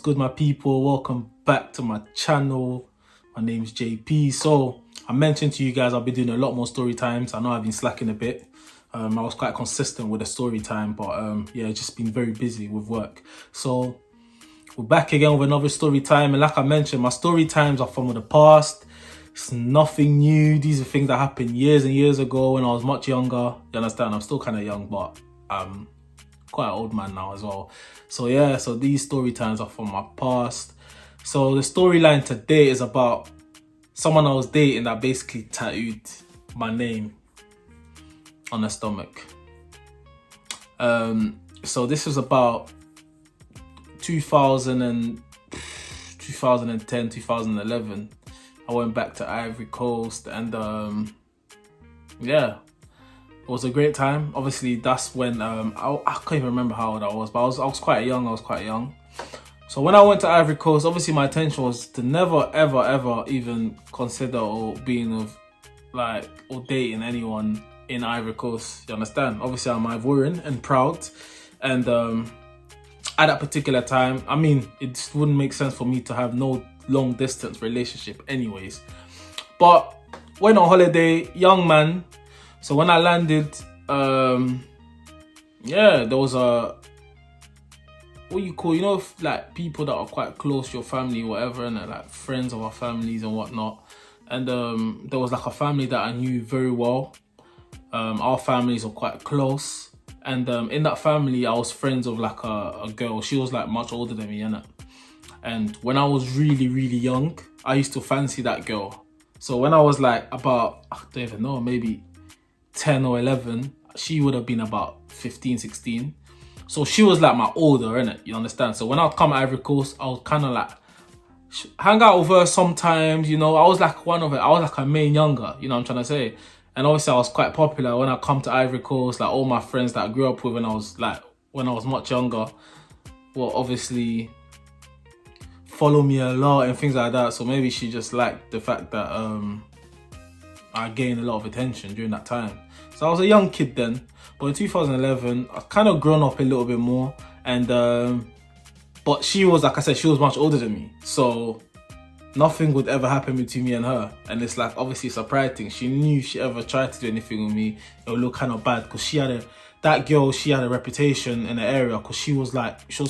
good, my people? Welcome back to my channel. My name's JP. So I mentioned to you guys I'll be doing a lot more story times. I know I've been slacking a bit. I was quite consistent with the story time, but yeah, just been very busy with work. So we're back again with another story time, and like I mentioned, my story times are from the past. It's nothing new. These are things that happened years and years ago when I was much younger. You understand? I'm still kind of young, but quite an old man now as well. So yeah, so these story times are from my past. So the storyline today is about someone I was dating that basically tattooed my name on her stomach. So this was about 2010, 2011. I went back to Ivory Coast, and yeah, it was a great time. Obviously, that's when I can't even remember how old I was, but I was quite young. So when I went to Ivory Coast, obviously my intention was to never, ever even consider or being with or dating anyone in Ivory Coast. You understand? Obviously, I'm Ivorian and proud, and at that particular time, I mean, it just wouldn't make sense for me to have no long distance relationship anyways. But went on holiday, young man. So when I landed, yeah, there was a, what you call, like people that are quite close to your family, whatever, and like friends of our families and whatnot. And there was like a family that I knew very well. Our families are quite close. And in that family, I was friends with like a girl. She was like much older than me, innit? And when I was really, really young, I used to fancy that girl. So when I was like about, I don't even know, maybe 10 or 11, she would have been about 15, 16. So she was like my older, innit? You understand? So when I'd come to Ivory Coast, I would kind of like hang out with her sometimes, I was like one of it. I was like her main younger, you know what I'm trying to say? And obviously I was quite popular when I come to Ivory Coast. Like all my friends that I grew up with when I was much younger, well, obviously follow me a lot and things like that. So maybe she just liked the fact that I gained a lot of attention during that time. So I was a young kid then, but in 2011, I've kind of grown up a little bit more. And but she was, like I said, she was much older than me. So nothing would ever happen between me and her. And it's like, obviously it's a pride thing. She knew if she ever tried to do anything with me, it would look kind of bad, because she had a reputation in the area, because she was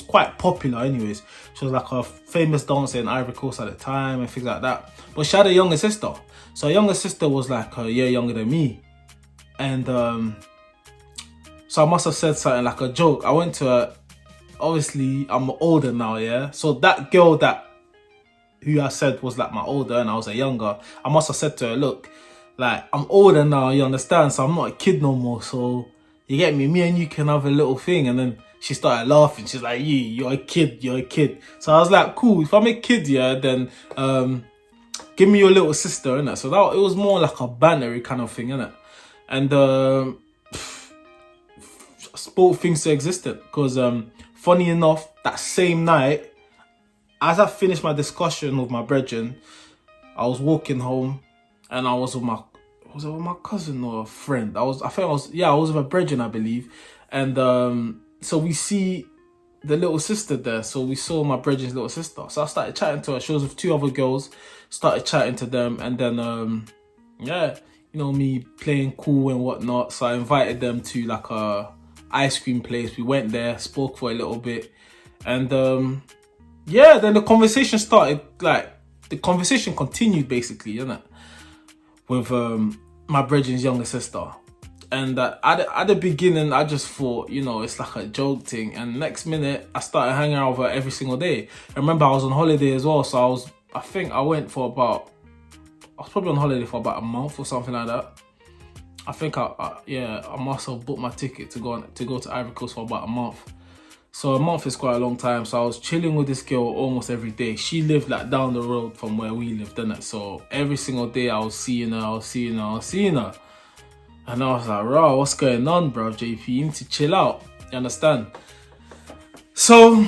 quite popular anyways. She was like a famous dancer in Ivory Coast at the time and things like that. But she had a younger sister. So her younger sister was like a year younger than me. And so I must have said something like a joke. I went to her, obviously I'm older now, yeah? So that girl who I said was like my older and I was a younger, I must have said to her, look, like I'm older now, you understand? So I'm not a kid no more, so you get me? Me and you can have a little thing. And then she started laughing. She's like, you're a kid. So I was like, cool, if I'm a kid, yeah, then give me your little sister, innit? So it was more like a bantery kind of thing, innit? And spoke things to existence, because funny enough, that same night, as I finished my discussion with my brethren, I was walking home and I was with my cousin or a friend? I was with a brethren, I believe. And so we see the little sister there. So we saw my brethren's little sister. So I started chatting to her. She was with two other girls, started chatting to them. And then, yeah, me playing cool and whatnot. So I invited them to like a ice cream place. We went there, spoke for a little bit. And yeah, then the conversation started, the conversation continued basically, with my brethren's younger sister. And at the beginning, I just thought, it's like a joke thing. And next minute, I started hanging out with her every single day. I remember I was on holiday as well. So I think I was probably on holiday for about a month or something like that. I think I must have booked my ticket to go to Ivory Coast for about a month. So a month is quite a long time. So I was chilling with this girl almost every day. She lived like down the road from where we lived, innit? So every single day I was seeing her. And I was like, bro, what's going on, bro, JP? You need to chill out. You understand? So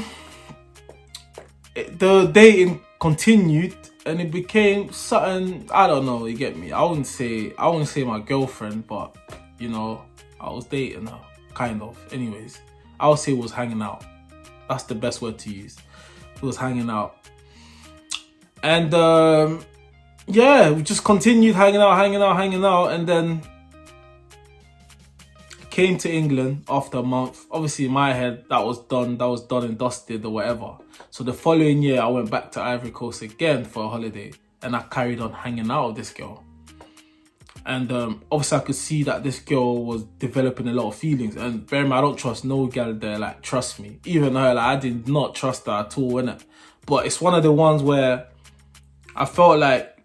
the dating continued and it became something, I don't know, you get me? I wouldn't say my girlfriend, but I was dating her, kind of. Anyways, I would say was hanging out. That's the best word to use. he was hanging out. And yeah, we just continued hanging out, and then came to England after a month. Obviously in my head, that was done and dusted or whatever. So the following year, I went back to Ivory Coast again for a holiday, and I carried on hanging out with this girl. And obviously I could see that this girl was developing a lot of feelings. And bear in mind, I don't trust no girl there, like, trust me. Even her, like, I did not trust her at all, innit? But it's one of the ones where I felt like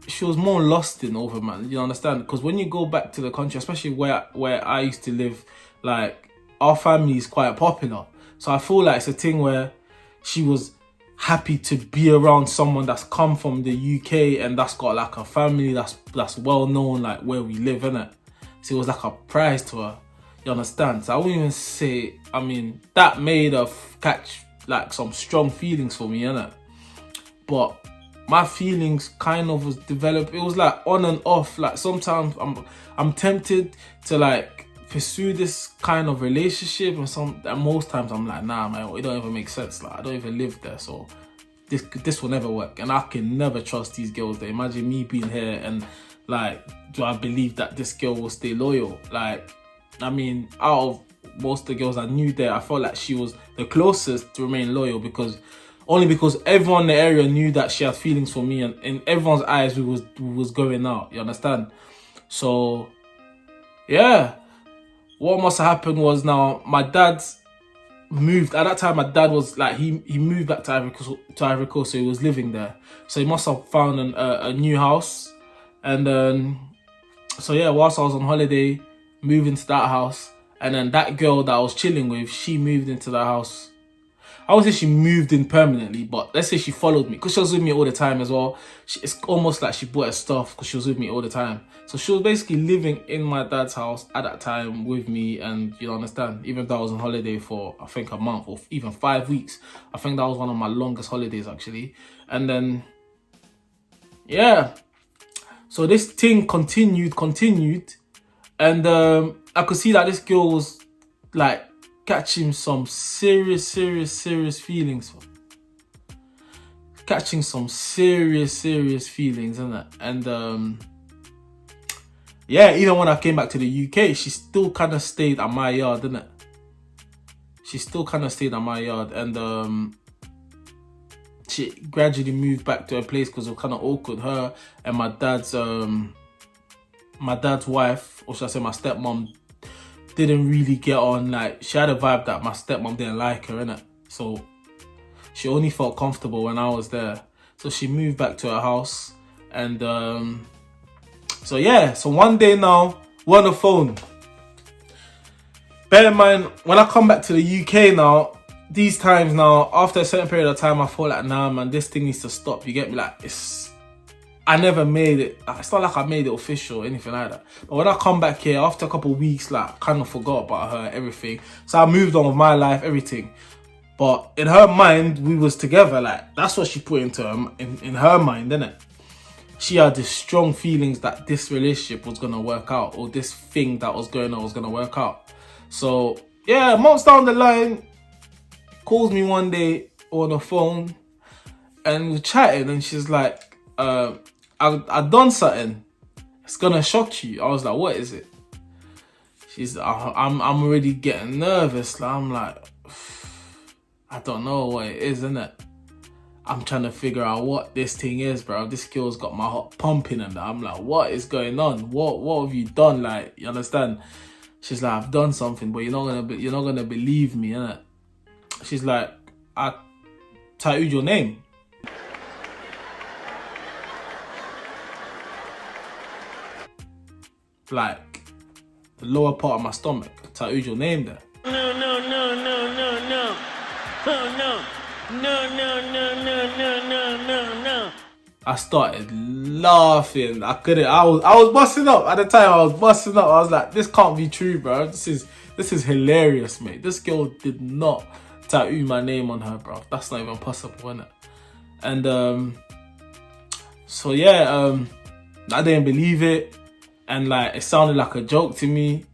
she was more lost in over, man. You understand? Because when you go back to the country, especially where I used to live, like, our family is quite popular. So I feel like it's a thing where she was happy to be around someone that's come from the UK and that's got like a family that's well known, like where we live, innit? So it was like a prize to her. You understand? So I wouldn't even say, I mean, that made her catch like some strong feelings for me, innit? But my feelings kind of was developed. It was like on and off. Like sometimes I'm tempted to like pursue this kind of relationship, and most times I'm like, nah, man, it don't even make sense. Like, I don't even live there, so this will never work. And I can never trust these girls there. Imagine me being here and like, do I believe that this girl will stay loyal? Like, I mean, out of most of the girls I knew there, I felt like she was the closest to remain loyal, because everyone in the area knew that she had feelings for me, and in everyone's eyes we was going out. You understand? So yeah, what must have happened was, now my dad moved. At that time, my dad was like, he moved back to Ivory Coast, so he was living there. So he must have found a new house, and then so yeah, whilst I was on holiday, moved into that house, and then that girl that I was chilling with, she moved into that house. I wouldn't say she moved in permanently, but let's say she followed me, because she was with me all the time as well. It's almost like she bought her stuff because she was with me all the time. So she was basically living in my dad's house at that time with me, and you understand, even though I was on holiday for, I think, a month or even 5 weeks. I think that was one of my longest holidays, actually. And then, yeah. So this thing continued, and I could see that this girl was like catching some serious feelings. Catching some serious feelings, innit? And yeah, even when I came back to the UK, she still kind of stayed at my yard, innit? She still kind of stayed at my yard, and she gradually moved back to her place because it was kind of awkward. Her and my dad's wife, or should I say my stepmom, didn't really get on. Like, she had a vibe that my stepmom didn't like her, innit? So she only felt comfortable when I was there. So she moved back to her house, and so yeah, so one day now, we're on the phone. Bear in mind, when I come back to the UK now, these times now, after a certain period of time, I feel like, nah, man, this thing needs to stop. You get me? Like, I never made it. It's not like I made it official or anything like that. But when I come back here, after a couple of weeks, like, I kind of forgot about her, everything. So I moved on with my life, everything. But in her mind, we was together. Like, that's what she put into in her mind, innit? She had this strong feelings that this relationship was going to work out, or this thing that was going on was going to work out. So, yeah, months down the line, calls me one day on the phone, and we're chatting, and she's like, I done something. It's going to shock you. I was like, what is it? She's, I'm already getting nervous. Like, I'm like, I don't know what it is, innit? I'm trying to figure out what this thing is, bro. This girl's got my heart pumping, and I'm like, what is going on? What have you done? Like, you understand? She's like, I've done something, but you're not gonna believe me, innit? She's like, I tattooed your name. Like, the lower part of my stomach, tattooed your name there. No. Oh, no. No. I started laughing. I couldn't. I was busting up at the time. I was like, this can't be true, bro. This is hilarious, mate. This girl did not tattoo my name on her, bro. That's not even possible, innit? And so yeah, I didn't believe it, and like, it sounded like a joke to me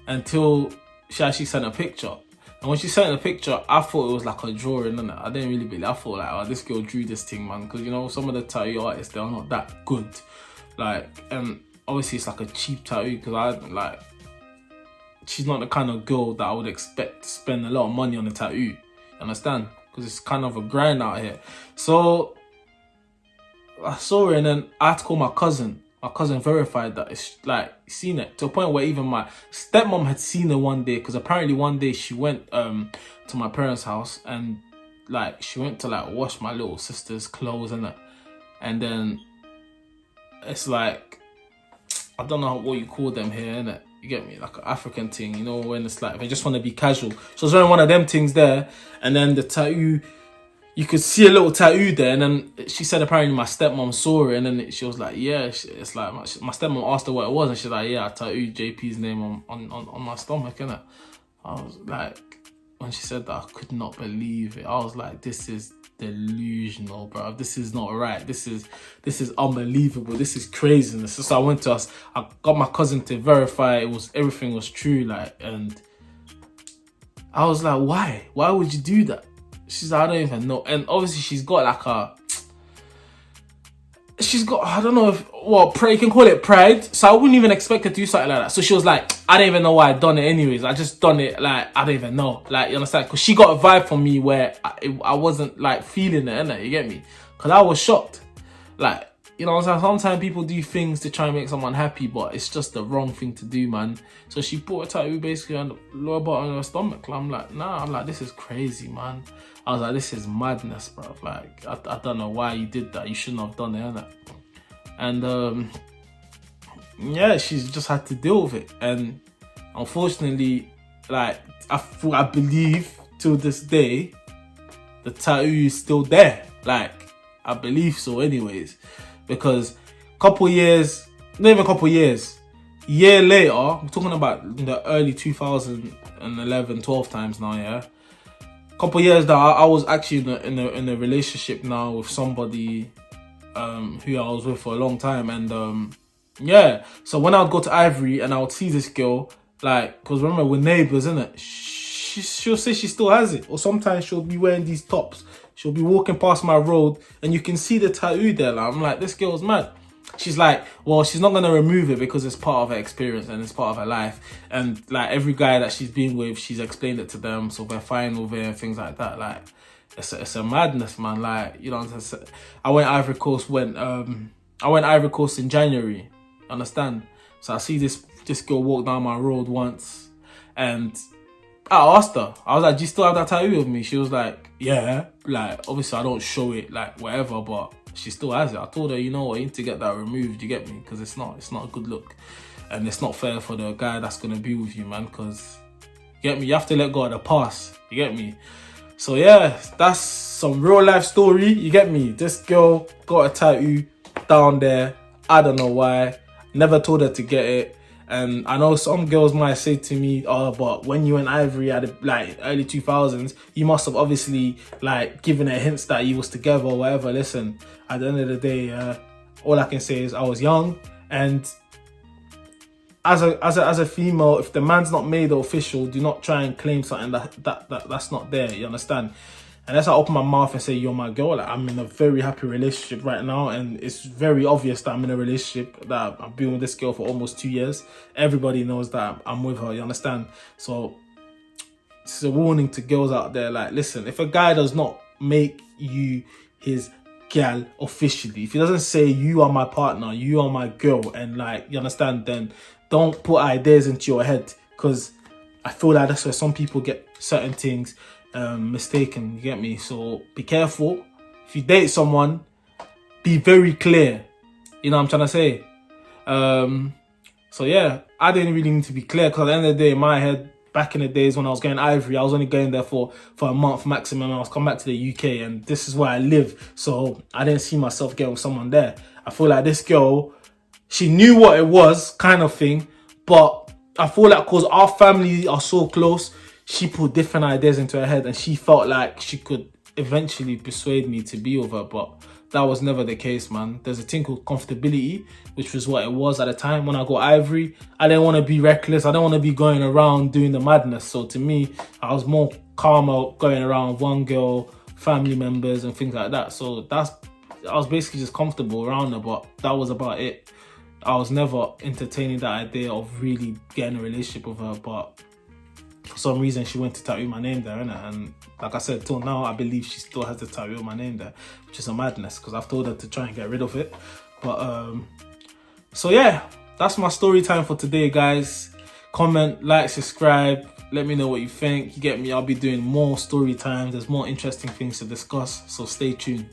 until she actually sent a picture. And when she sent the picture, I thought it was like a drawing, and I didn't really believe. I thought like, oh, this girl drew this thing, man. Because you know, some of the tattoo artists, they're not that good. Like, and obviously it's like a cheap tattoo because she's not the kind of girl that I would expect to spend a lot of money on a tattoo. You understand? Because it's kind of a grind out here. So I saw her and then I had to call my cousin. My cousin verified that it's like seen it to a point where even my stepmom had seen her one day, because apparently one day she went to my parents' house and like she went to like wash my little sister's clothes and then it's like, I don't know what you call them here, innit? You get me? Like an African thing, you know, when it's like, they just want to be casual. So I was wearing one of them things there, and then the tattoo, you could see a little tattoo there, and then she said apparently my stepmom saw it, and then she was like, yeah, it's like, my stepmom asked her what it was, and she's like, yeah, I tattooed JP's name on my stomach, innit? I was like, when she said that, I could not believe it. I was like, this is delusional, bro. This is not right. This is unbelievable. This is craziness. So I got my cousin to verify everything was true, like, and I was like, why would you do that? She's like, I don't even know. And obviously she's got like I don't know if, well, you can call it pride. So I wouldn't even expect her to do something like that. So she was like, I don't even know why I done it anyways. I just done it, like, I don't even know. Like, you understand? Because she got a vibe from me where I wasn't like feeling it, innit? You get me? Because I was shocked. Like, you know what I'm saying? Sometimes people do things to try and make someone happy, but it's just the wrong thing to do, man. So she put a tattoo basically on the lower bottom of her stomach. I'm like, nah, I'm like, this is crazy, man. I was like, this is madness, bro. Like, I don't know why you did that. You shouldn't have done it, innit? And yeah, she's just had to deal with it. And unfortunately, like, I believe till this day, the tattoo is still there. Like, I believe so anyways. Because couple years, not even a couple years, year later, we're talking about the early 2011, 12 times now, yeah? Couple years that I was actually in a relationship now with somebody who I was with for a long time, and yeah, so when I would go to Ivory and I would see this girl, like, because remember we're neighbours, innit? She'll say she still has it, or sometimes she'll be wearing these tops, she'll be walking past my road and you can see the tattoo there. Like, I'm like, this girl's mad. She's like, well, she's not going to remove it because it's part of her experience and it's part of her life. And like every guy that she's been with, she's explained it to them, so they're fine with it and things like that. Like, it's a madness, man. Like, you know, I went Ivory Coast in January, understand? So I see this girl walk down my road once, and I asked her, I was like, do you still have that tattoo with me? She was like, yeah. Like, obviously I don't show it, like, whatever, but she still has it. I told her, you know what, you need to get that removed, you get me? Because it's not a good look. And it's not fair for the guy that's going to be with you, man, because, you get me? You have to let go of the past, you get me? So yeah, that's some real life story, you get me? This girl got a tattoo down there. I don't know why. Never told her to get it. And I know some girls might say to me, oh, but when you went Ivory at the, like, early 2000s, you must have obviously, like, given her hints that you was together or whatever. Listen, at the end of the day, all I can say is I was young, and as a female, if the man's not made official, do not try and claim something that's not there, you understand? Unless I open my mouth and say, you're my girl, like, I'm in a very happy relationship right now, and it's very obvious that I'm in a relationship, that I've been with this girl for almost 2 years. Everybody knows that I'm with her, you understand? So it's a warning to girls out there, like, listen, if a guy does not make you his gal officially, if he doesn't say you are my partner, you are my girl, and, like, you understand, then don't put ideas into your head, because I feel like that's where some people get certain things mistaken, you get me? So be careful. If you date someone, be very clear, you know what I'm trying to say? So yeah, I didn't really need to be clear, because at the end of the day, in my head, back in the days when I was going Ivory, I was only going there for a month maximum. I was coming back to the UK, and this is where I live, so I didn't see myself getting with someone there. I feel like this girl, she knew what it was, kind of thing, but I feel like because our family are so close, she put different ideas into her head, and she felt like she could eventually persuade me to be with her. But that was never the case, man. There's a thing called comfortability, which was what it was at the time. When I got Ivory, I didn't want to be reckless. I don't want to be going around doing the madness. So to me, I was more calmer going around with one girl, family members and things like that. So I was basically just comfortable around her, but that was about it. I was never entertaining that idea of really getting a relationship with her, but for some reason she went to tattoo my name there, innit? And like I said, till now, I believe she still has the tattoo of my name there, which is a madness because I've told her to try and get rid of it. But so yeah, that's my story time for today, guys. Comment, like, subscribe. Let me know what you think. You get me? I'll be doing more story times. There's more interesting things to discuss, so stay tuned.